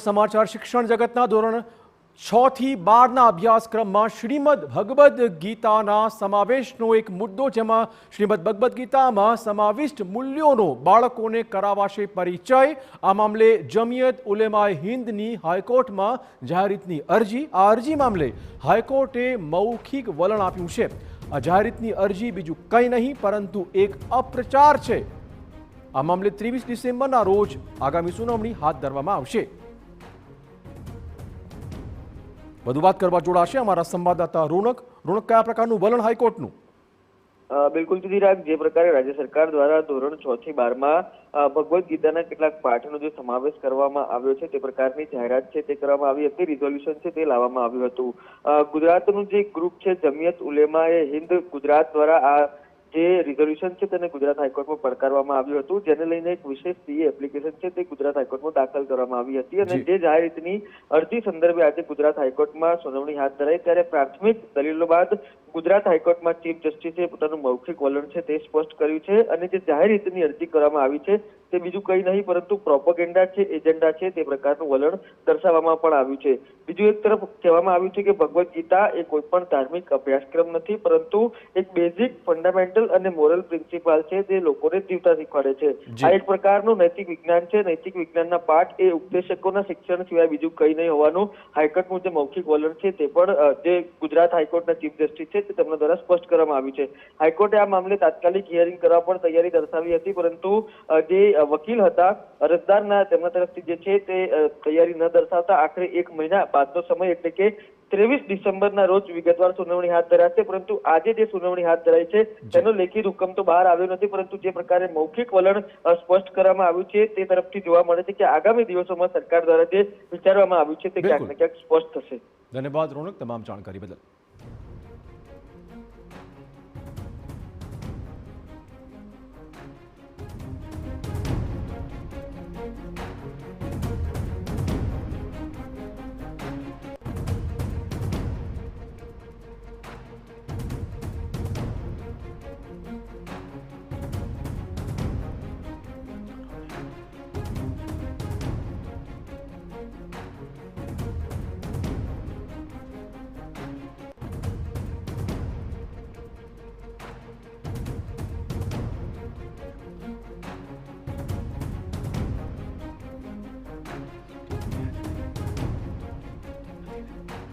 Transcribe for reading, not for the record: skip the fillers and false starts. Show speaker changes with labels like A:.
A: સમાચાર શિક્ષણ જગતના ધોરણ 6 થી 12ના અભ્યાસક્રમમાં શ્રીમદ ભગવદ્ ગીતાના સમાવેશનો એક મુદ્દો, જેમાં શ્રીમદ ભગવદ્ ગીતામાં સમાવિષ્ટ મૂલ્યોનો બાળકોને કરાવાશે પરિચય. આ મામલે જમિયત ઉલેમાએ હિન્દની હાઈકોર્ટમાં જાહેરહિતની અરજી. આ અરજી મામલે હાઈકોર્ટે મૌખિક વલણ આપ્યું છે. આ જાહેરહિતની અરજી બીજું કંઈ નહીં પરંતુ એક અપપ્રચાર છે. આ મામલે 23 ડિસેમ્બરના રોજ આગામી સુનાવણી હાથ ધરવામાં આવશે. વધુ વાત કરવા જોડાશે અમારા સંવાદદાતા રોનક. કયા પ્રકારનું વલણ હાઈકોર્ટનું?
B: બિલકુલ ચિરાગ, જે પ્રકારે રાજ્ય સરકાર દ્વારા ધોરણ 6 થી 12માં ભગવદ્ ગીતાના કેટલાક પાઠનો જે સમાવેશ કરવામાં આવ્યો છે તે પ્રકારની જાહેરાત છે તે કરવામાં આવી હતી, રિઝોલ્યુશન છે તે લાવવામાં આવ્યું હતું. ગુજરાતનું જે ગ્રુપ છે જમિયત ઉલેમાએ હિન્દ ગુજરાત દ્વારા આ જે રિઝોલ્યુશન છે તેને ગુજરાત હાઈકોર્ટમાં પડકારવામાં આવ્યું હતું, જેને લઈને એક વિશેષ સીએ એપ્લિકેશન છે તે ગુજરાત હાઈકોર્ટમાં દાખલ કરવામાં આવી હતી. અને જે જાહેરહિતની અરજી સંદર્ભે આજે ગુજરાત હાઈકોર્ટમાં સુનાવણી હાથ ધરાઈ, ત્યારે પ્રાથમિક દલીલો બાદ ગુજરાત હાઈકોર્ટમાં ચીફ જસ્ટિસે પોતાનું મૌખિક વલણ છે તે સ્પષ્ટ કર્યું છે. અને જે જાહેરહિતની અરજી કરવામાં આવી છે તે બીજું કંઈ નહીં પરંતુ પ્રોપેગેન્ડા છે, એજન્ડા છે તે પ્રકારનું વલણ દર્શાવવામાં પણ આવ્યું છે. બીજું એક તરફ કહેવામાં આવ્યું છે કે ભગવદ્ ગીતા એ કોઈ પણ ધાર્મિક અભ્યાસક્રમ નથી, પરંતુ એક બેઝિક ફંડામેન્ટલ અને મોરલ પ્રિન્સિપલ છે જે લોકોને જીવતા શીખવાડે છે. આ એક પ્રકારનું નૈતિક વિજ્ઞાન છે. નૈતિક વિજ્ઞાનના પાઠ એ ઉપદેશકોના શિક્ષણ સિવાય બીજું કંઈ નહીં હોવાનું હાઈકોર્ટનું જે મૌખિક વલણ છે તે પણ જે ગુજરાત હાઈકોર્ટના ચીફ જસ્ટિસ છે તે તેમના દ્વારા સ્પષ્ટ કરવામાં આવ્યું છે. હાઈકોર્ટે આ મામલે તાત્કાલિક હિયરિંગ કરવા પણ તૈયારી દર્શાવી હતી, પરંતુ જે વકીલ હતા અરજદારના તેમના તરફથી જે છે તે તૈયારી ન દર્શાવતા આખરે 1 મહિના બાદનો સમય એટલે કે 23 ડિસેમ્બરના રોજ વિગતવાર સુનાવણી હાથ ધરાશે. પરંતુ આજે જે સુનાવણી હાથ ધરાઈ છે તેનો લેખિત હુકમ તો બહાર આવ્યો નથી, પરંતુ જે પ્રકારે મૌખિક વલણ સ્પષ્ટ કરવામાં આવ્યું છે તે તરફથી જોવા મળે છે કે આગામી દિવસોમાં સરકાર દ્વારા જે વિચારવામાં આવ્યું છે તે ક્યાંક ને ક્યાંક સ્પષ્ટ થશે.
A: ધન્યવાદ રોનક, તમામ જાણકારી બદલ.